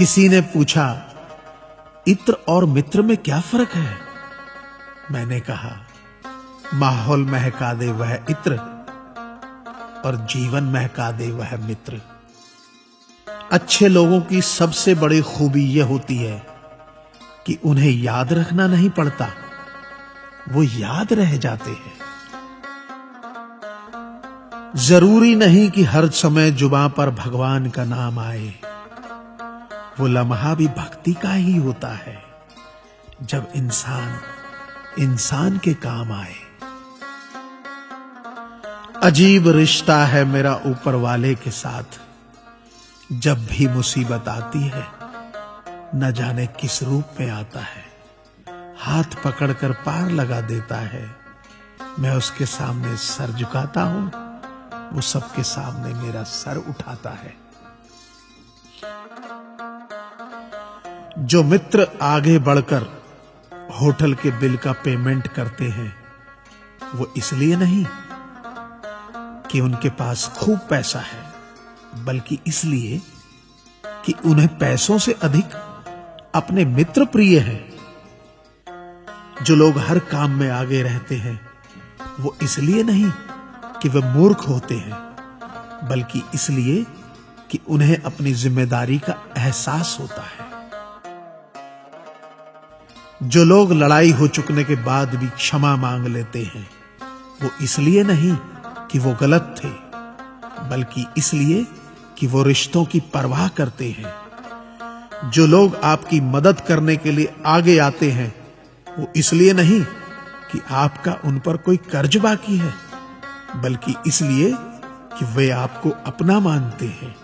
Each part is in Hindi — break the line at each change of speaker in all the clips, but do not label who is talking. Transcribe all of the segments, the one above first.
किसी ने पूछा, इत्र और मित्र में क्या फर्क है? मैंने कहा, माहौल महका दे वह इत्र और जीवन महका दे वह मित्र। अच्छे लोगों की सबसे बड़ी खूबी यह होती है कि उन्हें याद रखना नहीं पड़ता, वो याद रह जाते हैं। जरूरी नहीं कि हर समय जुबां पर भगवान का नाम आए, वो लम्हा भी भक्ति का ही होता है जब इंसान के काम आए। अजीब रिश्ता है मेरा ऊपर वाले के साथ, जब भी मुसीबत आती है न जाने किस रूप में आता है, हाथ पकड़कर पार लगा देता है। मैं उसके सामने सर झुकाता हूं, वो सबके सामने मेरा सर उठाता है। जो मित्र आगे बढ़कर होटल के बिल का पेमेंट करते हैं, वो इसलिए नहीं कि उनके पास खूब पैसा है, बल्कि इसलिए कि उन्हें पैसों से अधिक अपने मित्र प्रिय हैं। जो लोग हर काम में आगे रहते हैं, वो इसलिए नहीं कि वे मूर्ख होते हैं, बल्कि इसलिए कि उन्हें अपनी जिम्मेदारी का एहसास होता है। जो लोग लड़ाई हो चुकने के बाद भी क्षमा मांग लेते हैं, वो इसलिए नहीं कि वो गलत थे, बल्कि इसलिए कि वो रिश्तों की परवाह करते हैं। जो लोग आपकी मदद करने के लिए आगे आते हैं, वो इसलिए नहीं कि आपका उन पर कोई कर्ज बाकी है, बल्कि इसलिए कि वे आपको अपना मानते हैं।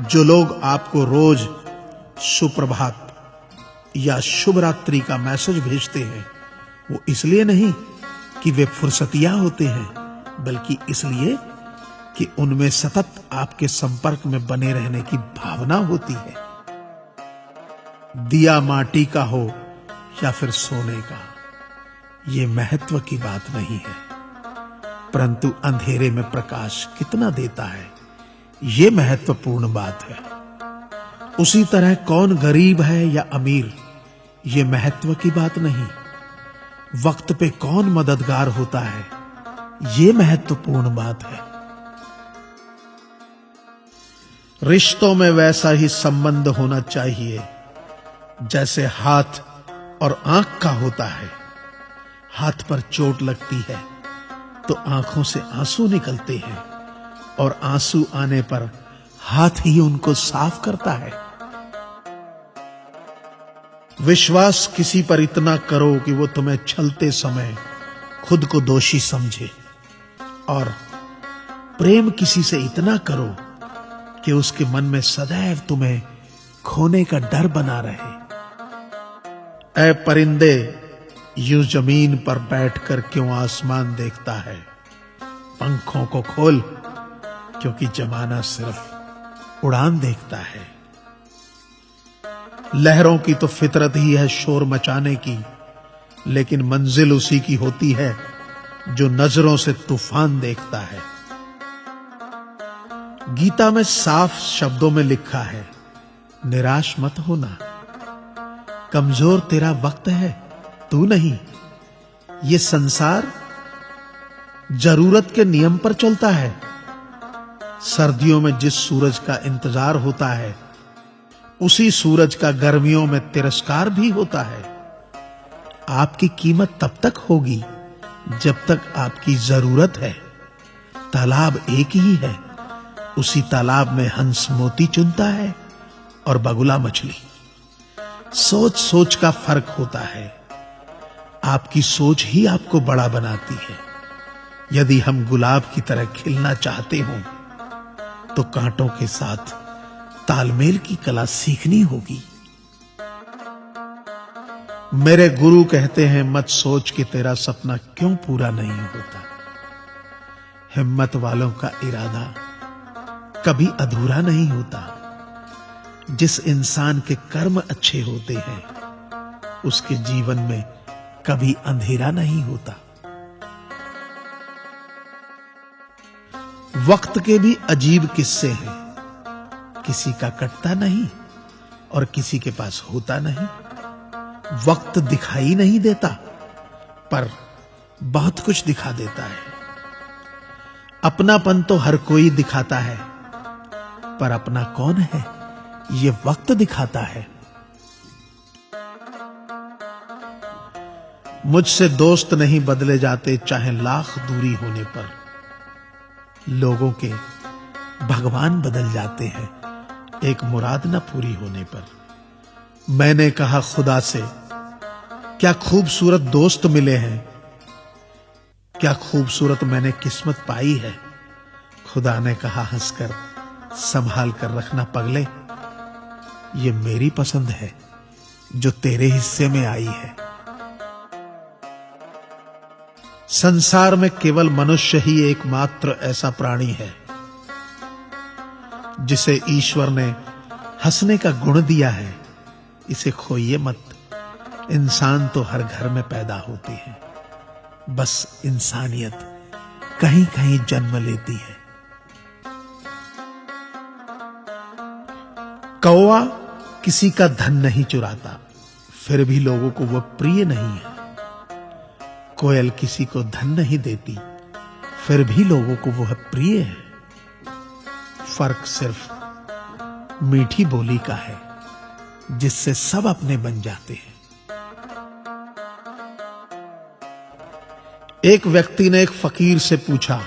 जो लोग आपको रोज सुप्रभात या शुभ रात्रि का मैसेज भेजते हैं, वो इसलिए नहीं कि वे फुर्सतिया होते हैं, बल्कि इसलिए कि उनमें सतत आपके संपर्क में बने रहने की भावना होती है। दिया माटी का हो या फिर सोने का, ये महत्व की बात नहीं है, परंतु अंधेरे में प्रकाश कितना देता है, ये महत्वपूर्ण बात है। उसी तरह कौन गरीब है या अमीर, ये महत्व की बात नहीं। वक्त पे कौन मददगार होता है, ये महत्वपूर्ण बात है। रिश्तों में वैसा ही संबंध होना चाहिए जैसे हाथ और आंख का होता है। हाथ पर चोट लगती है तो आंखों से आंसू निकलते हैं, और आंसू आने पर हाथ ही उनको साफ करता है। विश्वास किसी पर इतना करो कि वो तुम्हें छलते समय खुद को दोषी समझे, और प्रेम किसी से इतना करो कि उसके मन में सदैव तुम्हें खोने का डर बना रहे। ऐ परिंदे, यूं जमीन पर बैठकर क्यों आसमान देखता है? पंखों को खोल, क्योंकि जमाना सिर्फ उड़ान देखता है। लहरों की तो फितरत ही है शोर मचाने की, लेकिन मंजिल उसी की होती है जो नजरों से तूफान देखता है। गीता में साफ शब्दों में लिखा है, निराश मत होना, कमजोर तेरा वक्त है, तू नहीं। ये संसार जरूरत के नियम पर चलता है। सर्दियों में जिस सूरज का इंतजार होता है, उसी सूरज का गर्मियों में तिरस्कार भी होता है। आपकी कीमत तब तक होगी जब तक आपकी जरूरत है। तालाब एक ही है, उसी तालाब में हंस मोती चुनता है और बगुला मछली। सोच सोच का फर्क होता है। आपकी सोच ही आपको बड़ा बनाती है। यदि हम गुलाब की तरह खिलना चाहते हो तो कांटों के साथ तालमेल की कला सीखनी होगी। मेरे गुरु कहते हैं, मत सोच कि तेरा सपना क्यों पूरा नहीं होता। हिम्मत वालों का इरादा कभी अधूरा नहीं होता। जिस इंसान के कर्म अच्छे होते हैं, उसके जीवन में कभी अंधेरा नहीं होता। वक्त के भी अजीब किस्से हैं। किसी का कटता नहीं और किसी के पास होता नहीं। वक्त दिखाई नहीं देता, पर बहुत कुछ दिखा देता है। अपनापन तो हर कोई दिखाता है, पर अपना कौन है ये वक्त दिखाता है। मुझसे दोस्त नहीं बदले जाते, चाहे लाख दूरी होने पर। लोगों के भगवान बदल जाते हैं, एक मुराद न पूरी होने पर। मैंने कहा खुदा से, क्या खूबसूरत दोस्त मिले हैं, क्या खूबसूरत मैंने किस्मत पाई है। खुदा ने कहा हंसकर, संभाल कर रखना पगले, ये मेरी पसंद है जो तेरे हिस्से में आई है। संसार में केवल मनुष्य ही एकमात्र ऐसा प्राणी है जिसे ईश्वर ने हंसने का गुण दिया है। इसे खोइए मत, इंसान तो हर घर में पैदा होती है, बस इंसानियत कहीं कहीं जन्म लेती है। कौवा किसी का धन नहीं चुराता, फिर भी लोगों को वह प्रिय नहीं है। कोयल किसी को धन नहीं देती, फिर भी लोगों को वह प्रिय है। फर्क सिर्फ मीठी बोली का है, जिससे सब अपने बन जाते हैं। एक व्यक्ति ने एक फकीर से पूछा,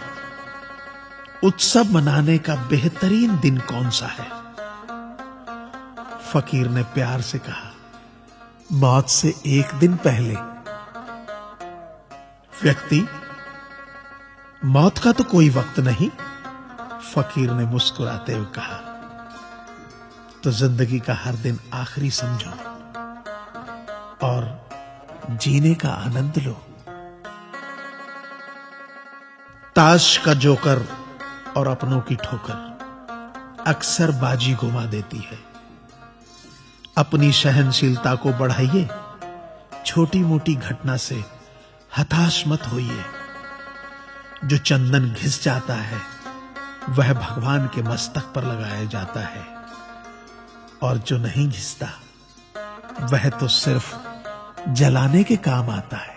उत्सव मनाने का बेहतरीन दिन कौन सा है। फकीर ने प्यार से कहा, मौत से एक दिन पहले। व्यक्ति, मौत का तो कोई वक्त नहीं। फकीर ने मुस्कुराते हुए कहा, तो जिंदगी का हर दिन आखिरी समझो और जीने का आनंद लो। ताश का जोकर और अपनों की ठोकर अक्सर बाजी घुमा देती है। अपनी सहनशीलता को बढ़ाइए, छोटी मोटी घटना से हताश मत होइए। जो चंदन घिस जाता है वह भगवान के मस्तक पर लगाया जाता है, और जो नहीं घिसता वह तो सिर्फ जलाने के काम आता है।